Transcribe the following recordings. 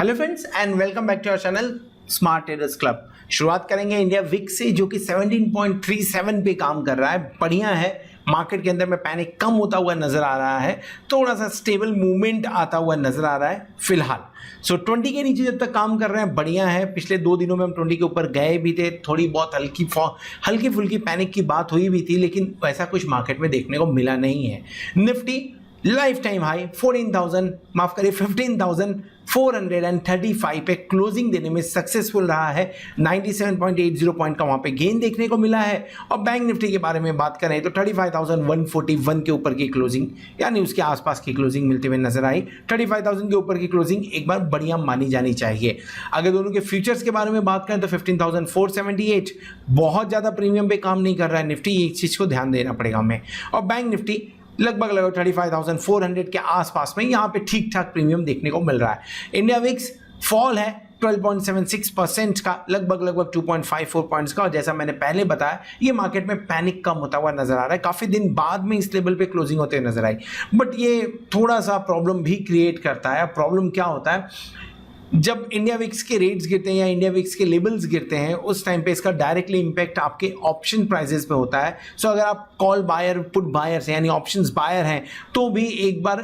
Hello friends and welcome back to our channel smart traders club. शुरुआत करेंगे India VIX से जो कि 17.37 पे काम कर रहा है। बढ़िया है, मार्केट के अंदर में पैनिक कम होता हुआ नजर आ रहा है, थोड़ा सा स्टेबल मूवमेंट आता हुआ नजर आ रहा है फिलहाल। 20 के नीचे जब तक काम कर रहे हैं बढ़िया है। पिछले 2 दिनों में हम 20 के ऊपर गए भी थे, थोड़ी बहुत हल्की फुल्की पैनिक की बात हुई भी थी, लेकिन वैसा कुछ मार्केट में देखने को मिला नहीं है। निफ्टी लाइफ टाइम हाई 15,435 पे क्लोजिंग देने में सक्सेसफुल रहा है। 97.80 पॉइंट का वहां पे गेन देखने को मिला है। और बैंक निफ्टी के बारे में बात करें तो 35,141 के ऊपर की क्लोजिंग, यानी उसके आसपास की क्लोजिंग मिलते हुए नजर आई। 35,000 के ऊपर की क्लोजिंग एक बार बढ़िया मानी जानी चाहिए। अगर दोनों के फ्यूचर्स के बारे में बात करें तो 15,478 बहुत ज्यादा प्रीमियम पे काम नहीं कर रहा है निफ्टी, एक चीज को ध्यान देना पड़ेगा हमें। और बैंक निफ्टी लगभग 35,400 के आसपास में यहाँ पे ठीक ठाक प्रीमियम देखने को मिल रहा है। इंडिया विक्स फॉल है 12.76% का, लगभग 2.54 पॉइंट्स का। और जैसा मैंने पहले बताया, ये मार्केट में पैनिक कम होता हुआ नजर आ रहा है। काफी दिन बाद में इस लेवल पे क्लोजिंग होते हुए नजर आई, बट ये थोड़ा सा प्रॉब्लम भी क्रिएट करता है। प्रॉब्लम क्या होता है, जब इंडिया विक्स के रेट्स गिरते हैं या इंडिया विक्स के लेवल्स गिरते हैं, उस टाइम पे इसका डायरेक्टली इंपैक्ट आपके ऑप्शन प्राइसेस पे होता है। सो अगर आप कॉल बायर पुट बायर्स यानी ऑप्शंस बायर हैं तो भी एक बार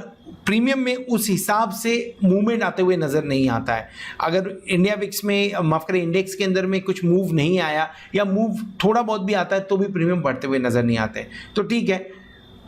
प्रीमियम में उस हिसाब से मूवमेंट आते हुए नजर नहीं आता है। अगर इंडिया विक्स में माफ करें इंडेक्स के अंदर में कुछ मूव नहीं आया या मूव थोड़ा बहुत भी आता है तो भी प्रीमियम बढ़ते हुए नजर नहीं आते। तो ठीक है,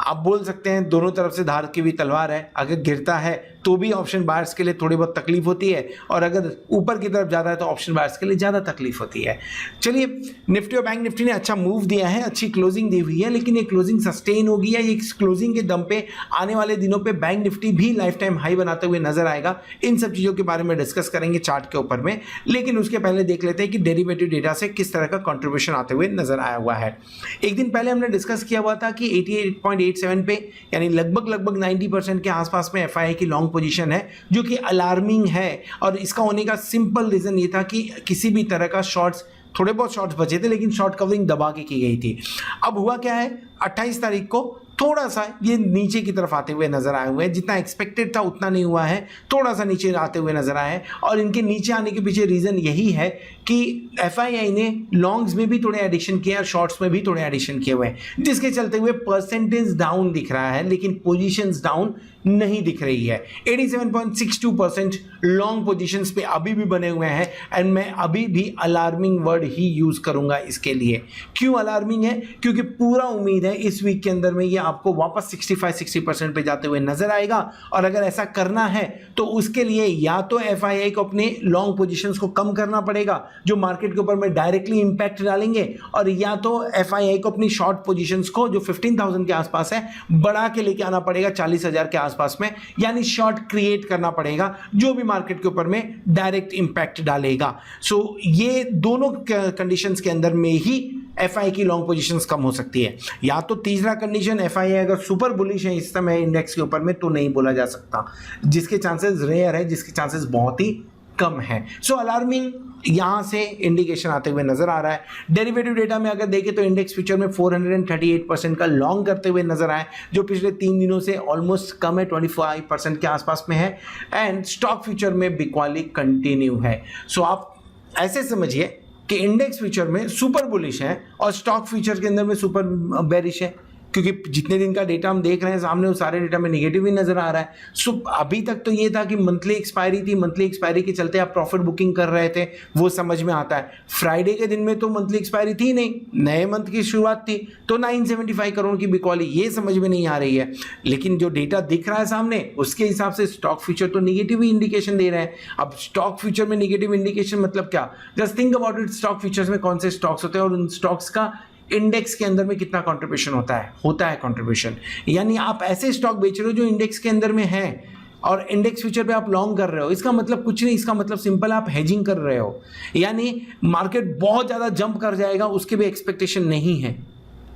आप बोल सकते हैं दोनों तरफ से धार की भी तलवार है। अगर गिरता है तो भी ऑप्शन बायर्स के लिए थोड़ी बहुत तकलीफ होती है, और अगर ऊपर की तरफ जाता है तो ऑप्शन बायर्स के लिए ज़्यादा तकलीफ होती है। चलिए, निफ्टी और बैंक निफ्टी ने अच्छा मूव दिया है, अच्छी क्लोजिंग दी हुई है, लेकिन ये क्लोजिंग सस्टेन होगी या ये क्लोजिंग के दम पे आने वाले दिनों पे बैंक निफ्टी भी लाइफ टाइम हाई बनाते हुए नजर आएगा। इन सब चीज़ों के बारे में डिस्कस करेंगे चार्ट के ऊपर में, लेकिन उसके पहले देख लेते हैं कि डेरिवेटिव डेटा से किस तरह का कॉन्ट्रीब्यूशन आते हुए नजर आया हुआ है। एक दिन पहले हमने डिस्कस किया हुआ था कि 88.87 पे यानी लगभग 90% के आसपास में एफआईआई की लॉन्ग पोजीशन है, जो कि अलार्मिंग है। और इसका होने का सिंपल रीजन ये था कि किसी भी तरह का शॉर्ट्स, थोड़े बहुत शॉर्ट्स बचे थे लेकिन शॉर्ट कवरिंग दबा के की गई थी। अब हुआ क्या है, 28 तारीख को थोड़ा सा ये नीचे की तरफ आते हुए नजर आए हुए हैं। जितना एक्सपेक्टेड था उतना नहीं हुआ है, थोड़ा सा नीचे आते हुए नजर आए हैं। और इनके नीचे आने के पीछे रीजन यही है कि एफआईआई ने लॉन्ग्स में भी थोड़े एडिशन किया और शॉर्ट्स में भी थोड़े एडिशन किए हुए हैं, जिसके चलते हुए परसेंटेज डाउन दिख रहा है लेकिन पोजीशंस डाउन नहीं दिख रही है। 87.62% लॉन्ग पोजीशंस पे अभी भी बने हुए हैं, एंड मैं अभी भी अलार्मिंग वर्ड ही यूज करूंगा इसके लिए। क्यों अलार्मिंग है? क्योंकि पूरा उम्मीद है इस वीक के अंदर में ये आपको वापस 65-60% पे जाते हुए नजर आएगा। और अगर ऐसा करना है तो उसके लिए या तो एफआईआई को अपने लॉन्ग पोजीशंस को कम करना पड़ेगा, जो मार्केट के ऊपर में डायरेक्टली इंपैक्ट डालेंगे, और या तो एफआईआई को अपनी शॉर्ट पोजीशंस को जो 15,000 के आसपास है बढ़ा के लेके आना पड़ेगा 40,000 के आसपास में, यानी शॉर्ट क्रिएट करना पड़ेगा जो भी मार्केट के ऊपर में डायरेक्ट इंपैक्ट डालेगा। सो ये दोनों कंडीशंस के अंदर में ही एफआई की लॉन्ग पोजीशंस कम हो सकती है। या तो तीसरा कंडीशन, एफआई अगर सुपर बुलिश है इस समय इंडेक्स के ऊपर में तो नहीं बोला जा सकता, जिसके चांसेस रेयर है, जिसके चांसेस बहुत ही कम है। सो अलार्मिंग यहां से इंडिकेशन आते हुए नजर आ रहा है। डेरिवेटिव डेटा में अगर देखें तो इंडेक्स फ्यूचर में 438% का लॉन्ग करते हुए नजर आए, जो पिछले 3 दिनों से ऑलमोस्ट कम है, 25% के आसपास में है। एंड स्टॉक फ्यूचर में बिकवाली कंटिन्यू है। सो आप ऐसे समझिए कि इंडेक्स फ्यूचर में सुपर बुलिश है और स्टॉक फ्यूचर के अंदर में सुपर बेरिश है, क्योंकि जितने दिन का डेटा हम देख रहे हैं सामने, उस सारे डेटा में नेगेटिव ही नजर आ रहा है। सो अभी तक तो ये था कि मंथली एक्सपायरी थी, मंथली एक्सपायरी के चलते आप प्रॉफिट बुकिंग कर रहे थे, वो समझ में आता है। फ्राइडे के दिन में तो मंथली एक्सपायरी थी नहीं, नए मंथ की शुरुआत थी, तो 975 करोड़ की बिकवाली, ये समझ में नहीं आ रही है। लेकिन जो डेटा दिख रहा है सामने, उसके हिसाब से स्टॉक फ्यूचर तो निगेटिव ही इंडिकेशन दे रहे हैं। अब स्टॉक फ्यूचर में निगेटिव इंडिकेशन मतलब क्या? Just think about it, stock futures में कौन से स्टॉक्स होते हैं और उन स्टॉक्स का इंडेक्स के अंदर में कितना कंट्रीब्यूशन होता है कंट्रीब्यूशन। यानी आप ऐसे स्टॉक बेच रहे हो जो इंडेक्स के अंदर में है और इंडेक्स फ्यूचर पे आप लॉन्ग कर रहे हो, इसका मतलब कुछ नहीं, इसका मतलब सिंपल आप हेजिंग कर रहे हो। यानी मार्केट बहुत ज्यादा जंप कर जाएगा उसके भी एक्सपेक्टेशन नहीं है।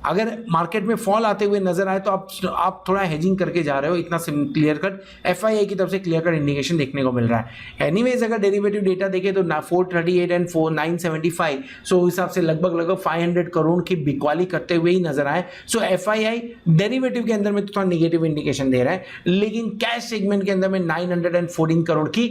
अगर मार्केट में फॉल आते हुए नजर आए तो आप थोड़ा हेजिंग करके जा रहे हो, इतना क्लियर कट एफआईआई की तरफ से क्लियर कट इंडिकेशन देखने को मिल रहा है। एनीवेज अगर डेरिवेटिव डेटा देखें तो 438 एंड 975, सो उस हिसाब से लगभग 500 करोड़ की बिकवाली करते हुए ही नजर आए। सो एफआईआई डेरिवेटिव के अंदर में तो थोड़ा निगेटिव इंडिकेशन दे रहा है, लेकिन कैश सेगमेंट के अंदर में 914 करोड़ की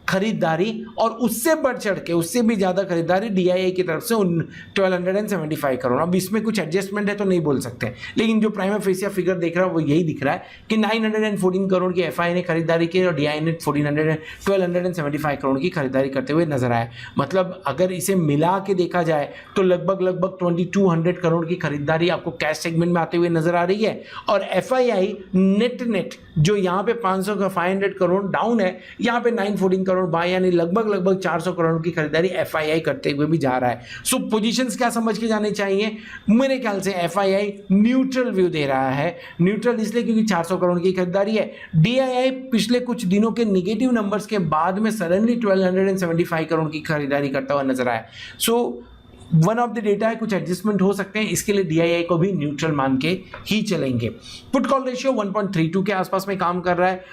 खरीदारी और उससे बढ़ चढ़ के उससे भी ज़्यादा खरीदारी DII की तरफ से 1275 करोड़। अब इसमें कुछ एडजस्टमेंट है तो नहीं बोल सकते, लेकिन जो प्राइमा फेसिया फिगर देख रहा है वो यही दिख रहा है कि 914 करोड़ की FI ने खरीदारी की और DII ने 1275 करोड़ की खरीदारी करते हुए नजर आए। मतलब अगर इसे मिला के देखा जाए तो लगभग 2200 करोड़ की खरीदारी आपको कैश सेगमेंट में आते हुए नजर आ रही है। और FII नेट जो यहाँ पे 500 का 500 करोड़ डाउन है, यहाँ पे 914 करोड़ बाय, यानी लगभग 400 करोड़ की खरीदारी FII करते हुए भी जा रहा है। सो पोजीशंस क्या समझ के जाने चाहिए? मेरे ख्याल से FII न्यूट्रल व्यू दे रहा है। न्यूट्रल इसलिए क्योंकि 400 करोड़ की खरीदारी है। DII पिछले कुछ दिनों के नेगेटिव नंबर्स के बाद में सडनली 1275 करोड़ की खरीदारी करता हुआ नजर आया। So one of the data है, कुछ एडजस्टमेंट हो सकते हैं, इसके लिए DII को भी न्यूट्रल मान के ही चलेंगे। पुट कॉल रेशियो 1.32 के आसपास में काम कर रहा है,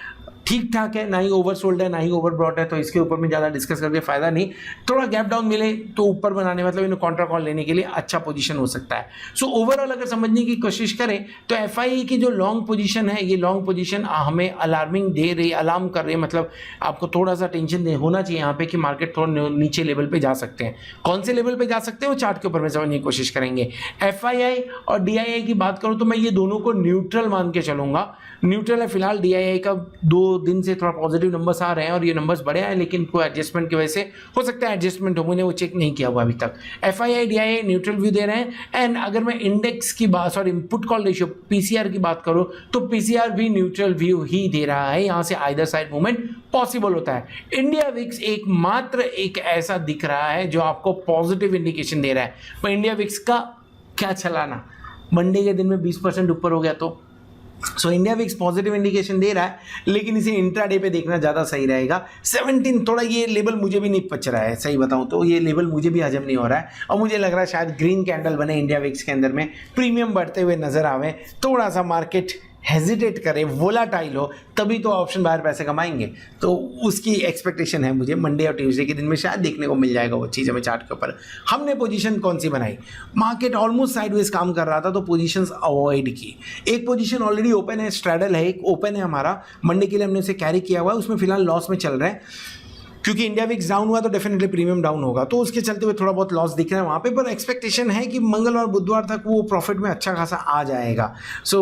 ठीक ठाक है, ना ही ओवरसोल्ड है ना ही ओवरब्रॉट है, तो इसके ऊपर में ज़्यादा डिस्कस करके फायदा नहीं। थोड़ा गैप डाउन मिले तो ऊपर बनाने, मतलब इन्हें कॉन्ट्रा कॉल लेने के लिए अच्छा पोजीशन हो सकता है। सो ओवरऑल अगर समझने की कोशिश करें तो FII की जो लॉन्ग पोजीशन है, ये लॉन्ग पोजीशन हमें अलार्मिंग दे रही, अलार्म कर रही है, मतलब आपको थोड़ा सा टेंशन होना चाहिए यहाँ पे कि मार्केट थोड़ा नीचे लेवल पे जा सकते हैं। कौन से लेवल पे जा सकते हैं वो चार्ट के ऊपर में समझने की कोशिश करेंगे। FII और DII की बात करूँ तो मैं ये दोनों को न्यूट्रल मान के चलूंगा। न्यूट्रल है फिलहाल। DII का 2 दिन से थोड़ा पॉजिटिव नंबर्स आ रहे हैं और ये नंबर्स बढ़े हैं, लेकिन कोई एडजस्टमेंट की वजह से हो सकता है एडजस्टमेंट हो, मैंने वो चेक नहीं किया हुआ अभी तक। FII DII न्यूट्रल व्यू दे रहे हैं। एंड अगर मैं इंडेक्स की बात, sorry put call ratio PCR की बात करूं तो PCR भी न्यूट्रल व्यू ही दे रहा है। यहां से आइदर साइड मूवमेंट पॉसिबल होता है। इंडिया विक्स एक ऐसा दिख रहा है जो आपको पॉजिटिव इंडिकेशन दे रहा है। पर इंडिया विक्स का क्या चलाना, मंडे के दिन में 20% ऊपर हो गया तो so India VIX positive indication दे रहा है, लेकिन इसे इंट्राडे पे देखना ज़्यादा सही रहेगा। 17 थोड़ा ये लेवल मुझे भी नहीं पच रहा है, सही बताऊं तो ये लेवल मुझे भी हजम नहीं हो रहा है और मुझे लग रहा है शायद ग्रीन कैंडल बने इंडिया विक्स के अंदर में, प्रीमियम बढ़ते हुए नजर आवे, थोड़ा सा मार्केट हेजिटेट करे, वोलाटाइल हो, तभी तो ऑप्शन बाहर पैसे कमाएंगे। तो उसकी एक्सपेक्टेशन है मुझे, मंडे और ट्यूसडे के दिन में शायद देखने को मिल जाएगा वो चीज़ हमें चार्ट के ऊपर। हमने पोजीशन कौन सी बनाई? मार्केट ऑलमोस्ट साइडवेज काम कर रहा था तो पोजीशंस अवॉइड की। एक पोजीशन ऑलरेडी ओपन है, स्ट्रैडल है, एक ओपन है हमारा, मंडे के लिए हमने उसे कैरी किया हुआ है, उसमें फिलहाल लॉस में चल रहा है क्योंकि इंडिया विक्स डाउन हुआ तो डेफिनेटली प्रीमियम डाउन होगा, तो उसके चलते हुए थोड़ा बहुत लॉस दिख रहा है वहाँ पे। पर एक्सपेक्टेशन है कि मंगल और बुधवार तक वो प्रॉफिट में अच्छा खासा आ जाएगा। सो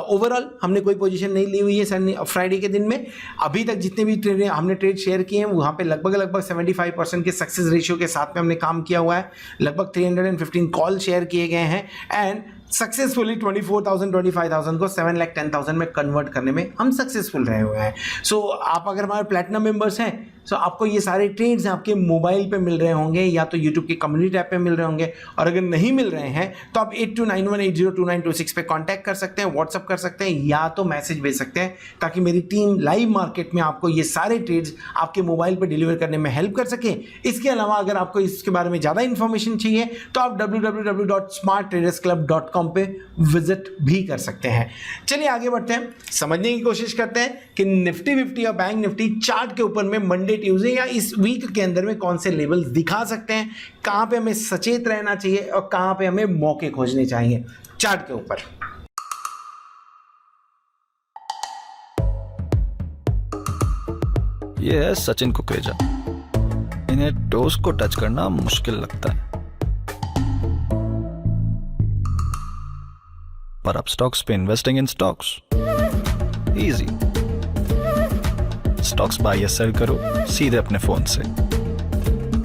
ओवरऑल हमने कोई पोजीशन नहीं ली हुई है फ्राइडे के दिन में। अभी तक जितने भी ट्रेड हमने ट्रेड शेयर किए हैं वहाँ पे लगभग 75% के सक्सेस रेशियो के साथ में हमने काम किया हुआ है। लगभग 315 कॉल शेयर किए गए हैं एंड सक्सेसफुली 24,000 25,000 को 7,10,000 में कन्वर्ट करने में हम सक्सेसफुल रहे हुए हैं। सो आप अगर हमारे प्लैटिनम मेंबर्स हैं तो आपको ये सारे ट्रेड्स आपके मोबाइल पे मिल रहे होंगे या तो यूट्यूब के कम्युनिटी ऐप पे मिल रहे होंगे, और अगर नहीं मिल रहे हैं तो आप 8291802926 पे कांटेक्ट कर सकते हैं, व्हाट्सअप कर सकते हैं या तो मैसेज भेज सकते हैं, ताकि मेरी टीम लाइव मार्केट में आपको ये सारे ट्रेड्स आपके मोबाइल पर डिलीवर करने में हेल्प कर सके। इसके अलावा अगर आपको इसके बारे में ज़्यादा इन्फॉर्मेशन चाहिए तो आप www.smarttradersclub.com पे विजिट भी कर सकते हैं। चलिए आगे बढ़ते हैं, समझने की कोशिश करते हैं कि निफ्टी 50 और बैंक निफ्टी चार्ट के ऊपर में मंडे ट्यूसडे या इस वीक के अंदर में कौन से लेवल्स दिखा सकते हैं, कहां पे हमें सचेत रहना चाहिए और कहां पे हमें मौके खोजने चाहिए चार्ट के ऊपर। ये है सचिन कुकरेजा। इन्हें टोस को टच करना मुश्किल लगता है, पर अब स्टॉक्स पे investing in stocks easy. Stocks buy या सेल करो सीधे अपने फोन से।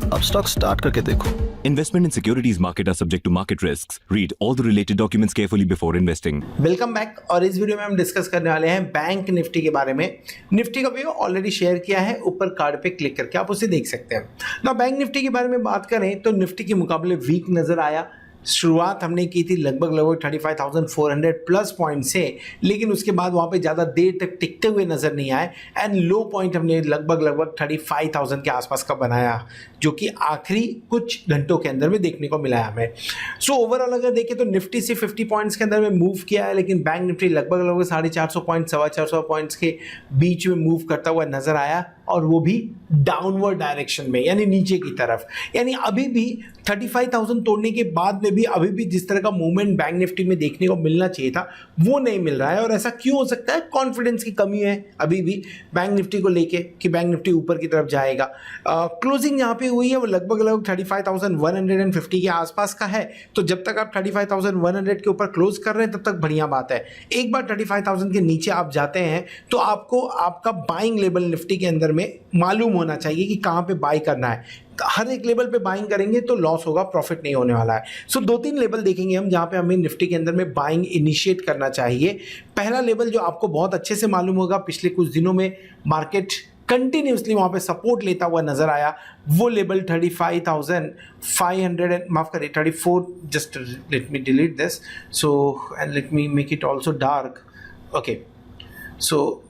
अब स्टॉक स्टार्ट करके देखो। Investment in securities market are subject to market risks. Read all the related documents carefully before investing. Welcome back. और इस वीडियो में हम डिस्कस करने वाले हैं बैंक निफ्टी के बारे में। निफ्टी का वीडियो ऑलरेडी शेयर किया है, ऊपर कार्ड पे क्लिक करके आप उसे देख सकते हैं ना। बैंक निफ्टी के बारे में बात करें तो निफ्टी के मुकाबले वीक नजर आया। शुरुआत हमने की थी लगभग 35,400 प्लस पॉइंट से, लेकिन उसके बाद वहाँ पे ज़्यादा देर तक टिकते हुए नज़र नहीं आए एंड लो पॉइंट हमने लगभग 35,000 के आसपास का बनाया, जो कि आखिरी कुछ घंटों के अंदर में देखने को मिला है हमें। सो ओवरऑल अगर देखें तो निफ्टी से 50 पॉइंट्स के अंदर में मूव किया है, लेकिन बैंक निफ्टी लगभग 450 पॉइंट 425 पॉइंट्स के बीच में मूव करता हुआ नजर आया और वो भी डाउनवर्ड डायरेक्शन में, यानी नीचे की तरफ। यानी अभी भी 35,000 तोड़ने के बाद में भी अभी भी जिस तरह का मूवमेंट बैंक निफ्टी में देखने को मिलना चाहिए था वो नहीं मिल रहा है। और ऐसा क्यों हो सकता है? कॉन्फिडेंस की कमी है अभी भी बैंक निफ्टी को लेके कि बैंक निफ्टी ऊपर की तरफ जाएगा। क्लोजिंग यहाँ पे हुई है वो लगभग 35,150 के आसपास का है। तो जब तक आप 35,100 के ऊपर क्लोज कर रहे हैं तब तक बढ़िया बात है। एक बार 35,000 के नीचे आप जाते हैं तो आपको आपका बाइंग लेवल निफ्टी के अंदर में मालूम होना चाहिए कि कहाँ पे बाई करना है। हर एक लेवल पे बाइंग करेंगे तो लॉस होगा, प्रॉफिट नहीं होने वाला है। सो 2-3 लेवल देखेंगे हम जहाँ पे हमें निफ्टी के अंदर में बाइंग इनिशिएट करना चाहिए। पहला लेवल जो आपको बहुत अच्छे से मालूम होगा, पिछले कुछ दिनों में मार्केट कंटिन्यूसली वहाँ पे सपोर्ट लेता हुआ नजर आया, वो लेवल 35,500 माफ करिए 34, just let me delete this so and let me make it also dark. Okay, so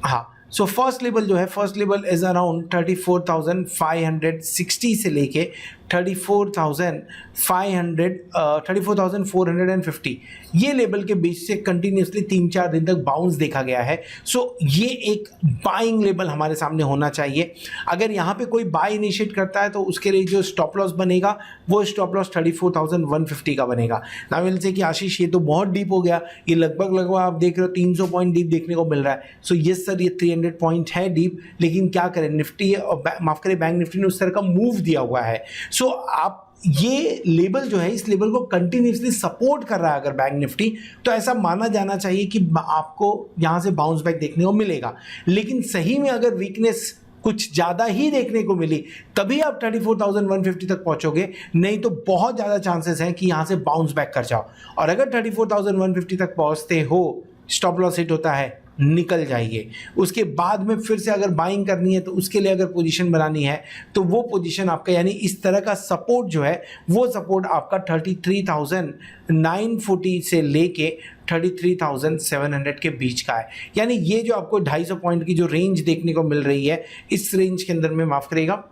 हाँ, सो फर्स्ट लेवल जो है, फर्स्ट लेवल इज अराउंड 34,560 से लेके 34,450 ये लेवल के बीच से कंटिन्यूसली 3-4 दिन तक बाउंस देखा गया है। सो ये एक बाइंग लेवल हमारे सामने होना चाहिए। अगर यहाँ पे कोई बाय इनिशिएट करता है तो उसके लिए जो स्टॉप लॉस बनेगा वो स्टॉप लॉस 34,150 का बनेगा। ना मिल से कि आशीष ये तो बहुत डीप हो गया, ये लगभग आप देख रहे हो 300 पॉइंट डीप देखने को मिल रहा है। सो यस सर, ये 300 पॉइंट है डीप, लेकिन क्या करें, निफ्टी माफ करें बैंक निफ्टी ने उस तरह का मूव दिया हुआ है। सो आप ये लेवल जो है, इस लेवल को कंटिन्यूसली सपोर्ट कर रहा है अगर बैंक निफ्टी, तो ऐसा माना जाना चाहिए कि आपको यहां से बाउंस बैक देखने को मिलेगा। लेकिन सही में अगर वीकनेस कुछ ज़्यादा ही देखने को मिली तभी आप 34,150 तक पहुंचोगे, नहीं तो बहुत ज़्यादा चांसेस हैं कि यहां से बाउंस बैक कर जाओ। और अगर 34,150 तक पहुंचते हो, स्टॉप लॉस हिट होता है, निकल जाइए। उसके बाद में फिर से अगर बाइंग करनी है तो उसके लिए अगर पोजीशन बनानी है तो वो पोजीशन आपका, यानी इस तरह का सपोर्ट जो है वो सपोर्ट आपका 33,940 से लेके 33,700 के बीच का है। यानी ये जो आपको 250 पॉइंट की जो रेंज देखने को मिल रही है, इस रेंज के अंदर में, माफ करिएगा,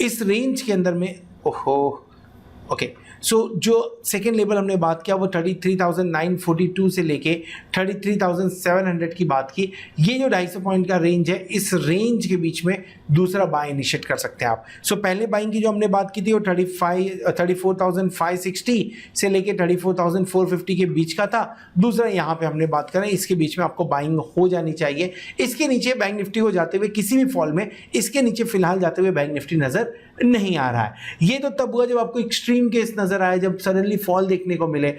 इस रेंज के अंदर में, ओहो ओके, सो जो सेकेंड लेवल हमने बात किया वो 33,942 से लेके 33,700 की बात की। ये जो 250 पॉइंट का रेंज है, इस रेंज के बीच में दूसरा बाय इनिशिएट कर सकते हैं आप। सो पहले बाइंग की जो हमने बात की थी वो 34,560 से लेके 34,450 के बीच का था। दूसरा यहाँ पे हमने बात करें, इसके बीच में आपको बाइंग हो जानी चाहिए। इसके नीचे बैंक निफ्टी को जाते हुए किसी भी फॉल में, इसके नीचे फिलहाल जाते हुए बैंक निफ्टी नजर नहीं आ रहा है। ये तो तब हुआ जब आपको एक्सट्रीम केस नजर आए, जब सडनली फॉल देखने को मिले।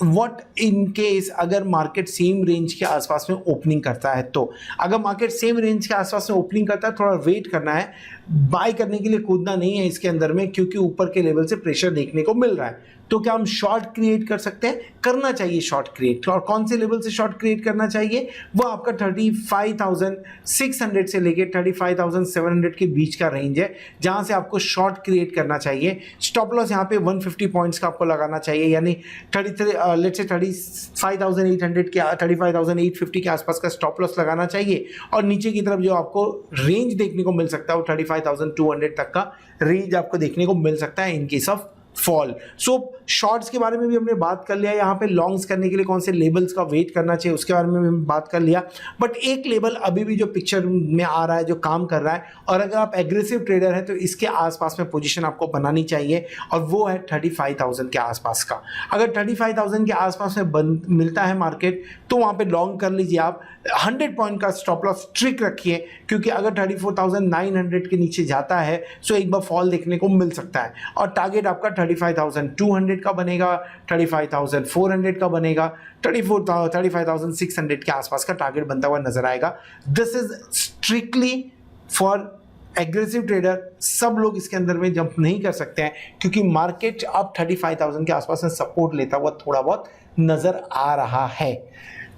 व्हाट इन केस अगर मार्केट सेम रेंज के आसपास में ओपनिंग करता है, तो अगर मार्केट सेम रेंज के आसपास में ओपनिंग करता है, थोड़ा वेट करना है, बाय करने के लिए कूदना नहीं है इसके अंदर में, क्योंकि ऊपर के लेवल से प्रेशर देखने को मिल रहा है। तो क्या हम शॉर्ट क्रिएट कर सकते हैं? करना चाहिए शॉर्ट क्रिएट। और कौन से लेवल से शॉर्ट क्रिएट करना चाहिए? वो आपका 35,600 से लेके 35,700 के बीच का रेंज है, जहां से आपको शॉर्ट क्रिएट करना चाहिए। स्टॉप लॉस यहाँ पे 150 पॉइंट्स का आपको लगाना चाहिए, यानी 35,800 के 35,850 के आसपास का स्टॉप लॉस लगाना चाहिए। और नीचे की तरफ जो आपको रेंज देखने को मिल सकता है वो 35,200 तक का रेंज आपको देखने को मिल सकता है in case of fall. So shorts के बारे में भी हमने बात कर लिया, यहाँ पे लॉन्ग्स करने के लिए कौन से लेवल्स का वेट करना चाहिए उसके बारे में भी हमने बात कर लिया। बट एक लेवल अभी भी जो पिक्चर में आ रहा है, जो काम कर रहा है, और अगर आप एग्रेसिव ट्रेडर हैं तो इसके आसपास में पोजीशन आपको बनानी चाहिए, और वो है 35,000 के आसपास का। अगर 35,000 के आसपास में मिलता है मार्केट तो वहाँ पे लॉन्ग कर लीजिए आप। 100 पॉइंट का स्टॉप लॉस स्ट्रिक रखिए, क्योंकि अगर 34,900 के नीचे जाता है तो एक बार फॉल देखने को मिल सकता है। और टारगेट आपका 35,200 का बनेगा, 35,400 का बनेगा, 35,600 के आसपास का टारगेट बनता हुआ नजर आएगा। This is strictly for aggressive trader. सब लोग इसके अंदर में जंप नहीं कर सकते हैं, क्योंकि मार्केट अब 35,000 के आसपास में सपोर्ट लेता हुआ थोड़ा बहुत नजर आ रहा है।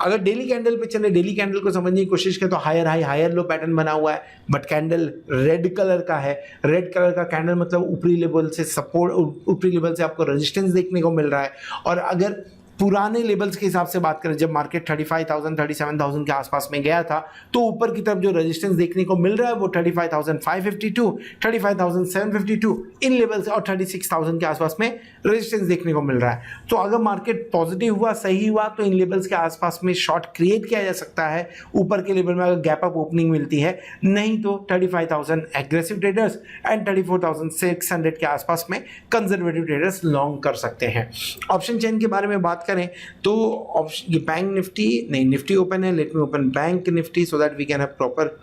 अगर डेली कैंडल पे चले, डेली कैंडल को समझने की कोशिश करें तो higher high higher low pattern बना हुआ है, बट कैंडल रेड कलर का है। रेड कलर का कैंडल मतलब ऊपरी लेवल से सपोर्ट, ऊपरी लेवल से आपको रेजिस्टेंस देखने को मिल रहा है। और अगर पुराने लेवल्स के हिसाब से बात करें, जब मार्केट 35,000 37,000 के आसपास में गया था, तो ऊपर की तरफ जो रेजिस्टेंस देखने को मिल रहा है वो 35,552, 35,752 इन लेवल्स और 36,000 के आसपास में रेजिस्टेंस देखने को मिल रहा है। तो अगर मार्केट पॉजिटिव हुआ, सही हुआ, तो इन लेवल्स के आसपास में शॉर्ट क्रिएट किया जा सकता है ऊपर के लेवल में अगर गैप अप ओपनिंग मिलती है। नहीं तो 35,000 एग्रेसिव ट्रेडर्स एंड 34,600 के आसपास में कंजर्वेटिव ट्रेडर्स लॉन्ग कर सकते हैं। ऑप्शन चेन के बारे में बात करें तो ऑप्शन ये बैंक निफ्टी नहीं, निफ्टी ओपन है, let me open bank Nifty so that we can have proper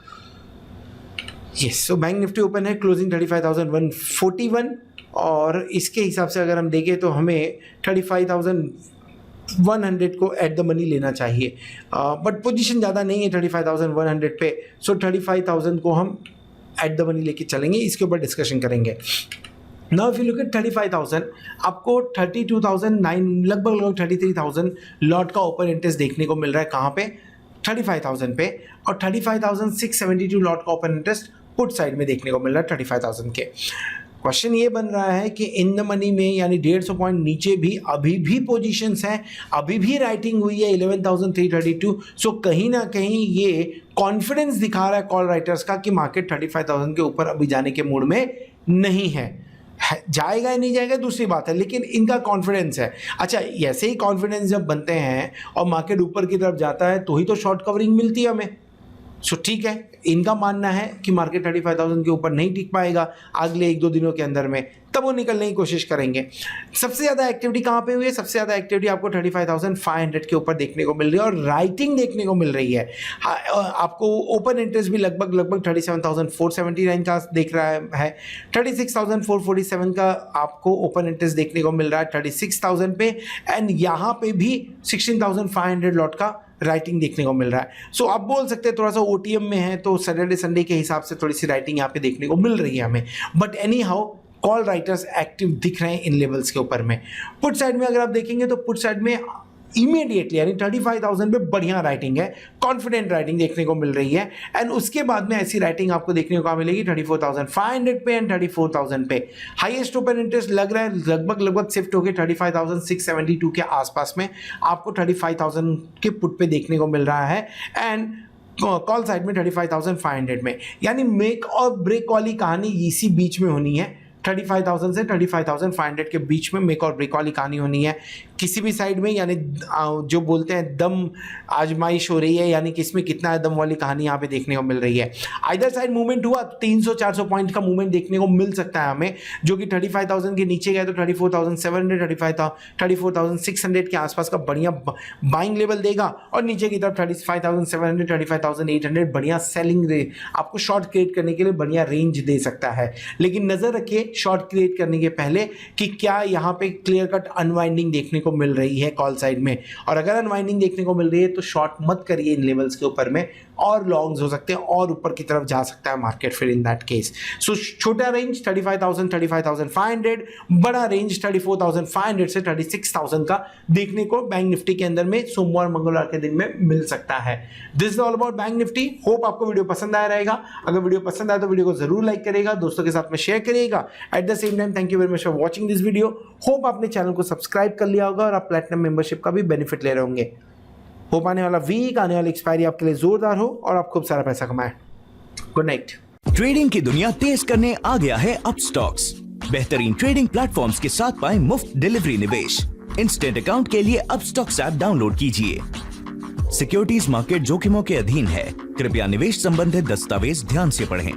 yes. So bank Nifty open है, क्लोजिंग 35,141 और इसके हिसाब से अगर हम देखें तो हमें 35,100 को एट द मनी लेना चाहिए, बट पोजीशन ज़्यादा नहीं है 35,100 पे, सो 35,000 को हम एट द मनी लेके चलेंगे, इसके ऊपर डिस्कशन करेंगे। Now if you look at 35,000, आपको 32,009 लगभग 33,000 लॉट का ओपन इंटरेस्ट देखने को मिल रहा है। कहाँ पे? 35,000 पे, और 35,672 लॉट का ओपन इंटरेस्ट पुट साइड में देखने को मिल रहा है 35,000 के। क्वेश्चन ये बन रहा है कि इन द मनी में यानी 150 पॉइंट नीचे भी अभी भी पोजीशंस हैं, अभी भी राइटिंग हुई है 11,332। सो कहीं ना कहीं ये कॉन्फिडेंस दिखा रहा है कॉल राइटर्स का कि मार्केट 35,000 के ऊपर अभी जाने के मूड में नहीं है। जाएगा या नहीं जाएगा दूसरी बात है, लेकिन इनका कॉन्फिडेंस है। अच्छा, ऐसे ही कॉन्फिडेंस जब बनते हैं और मार्केट ऊपर की तरफ जाता है तो ही तो शॉर्ट कवरिंग मिलती है हमें। सो ठीक है, इनका मानना है कि मार्केट 35,000 के ऊपर नहीं टिक पाएगा अगले 1-2 दिनों के अंदर में, तब वो निकलने की कोशिश करेंगे। सबसे ज़्यादा एक्टिविटी कहाँ पे हुई है? सबसे ज़्यादा एक्टिविटी आपको 35,500 के ऊपर देखने को मिल रही है और राइटिंग देखने को मिल रही है। आपको ओपन इंटरेस्ट भी लगभग 37,479 का देख रहा है, 36,447 का आपको ओपन इंटरेस्ट देखने को मिल रहा है 36,000 पे, एंड यहाँ पे भी 16,500 लॉट का राइटिंग देखने को मिल रहा है। सो आप बोल सकते हैं थोड़ा सा ओटीएम में है तो सैटरडे संडे के हिसाब से थोड़ी सी राइटिंग यहाँ पे देखने को मिल रही है हमें, but any how call writers active दिख रहे हैं इन लेवल्स के ऊपर में। पुट साइड में अगर आप देखेंगे तो पुट साइड में इमीडिएटली यानी 35,000 पे बढ़िया राइटिंग है, कॉन्फिडेंट राइटिंग देखने को मिल रही है, एंड उसके बाद में ऐसी राइटिंग आपको देखने को मिलेगी 34,500 पे एंड 34,000 पे। हाईएस्ट ओपन इंटरेस्ट लग रहा है लगभग शिफ्ट होकर 35,672 के आसपास में आपको 35,000 के पुट पे देखने को मिल रहा है, एंड कॉल साइड में 35,500 में, यानी मेक और ब्रेक वाली कहानी इसी बीच में होनी है। 35,000 से 35,500 के बीच में मेक और ब्रेक वाली कहानी होनी है किसी भी साइड में, यानी जो बोलते हैं दम आजमाइश हो रही है, यानी कि इसमें कितना है दम वाली कहानी यहाँ पे देखने को मिल रही है। आइदर साइड मूवमेंट हुआ 300-400 पॉइंट का मूवमेंट देखने को मिल सकता है हमें, जो कि 35,000 के नीचे गया तो 34,700 34,600 के आसपास का बढ़िया बाइंग लेवल देगा, और नीचे की तरफ 35,700 35,800 बढ़िया सेलिंग आपको शॉर्ट क्रिएट करने के लिए बढ़िया रेंज दे सकता है। लेकिन नजर रखिए शॉर्ट क्रिएट करने के पहले कि क्या यहाँ पे क्लियर कट अनवाइंडिंग देखने को मिल रही है कॉल साइड में, और अगर अनवाइंडिंग देखने को मिल रही है तो शॉर्ट मत करिए इन लेवल्स के ऊपर में, और लॉन्ग्स हो सकते हैं और ऊपर की तरफ जा सकता है मार्केट फिर इन दैट केस। सो छोटा रेंज 35,000 35,500, बड़ा रेंज 34,500 से 36,000 का देखने को बैंक निफ्टी के अंदर में सोमवार मंगलवार के दिन में मिल सकता है। This is all about bank Nifty. Hope आपको वीडियो पसंद आया रहेगा। अगर वीडियो पसंद आया तो वीडियो को जरूर लाइक करिएगा, दोस्तों के साथ में शेयर करिएगा। At the same time thank you very much for watching this video. Hope आपने चैनल को सब्सक्राइब कर लिया होगा और आप प्लैटिनम मेंबरशिप का भी बेनिफिट ले रहे होंगे। होप आने वाला वीक, आने वाली एक्सपायरी आपके लिए जोरदार हो और आप खूब सारा पैसा कमाएं। Good night. ट्रेडिंग की दुनिया तेज करने आ गया है अपस्टॉक्स। बेहतरीन ट्रेडिंग प्लेटफॉर्म्स के साथ पाएं मुफ्त डिलीवरी निवेश। इंस्टेंट अकाउंट के लिए अपस्टॉक्स ऐप डाउनलोड कीजिए। सिक्योरिटीज मार्केट जोखिमों के अधीन है, कृपया निवेश संबंधित दस्तावेज ध्यान से पढ़ें।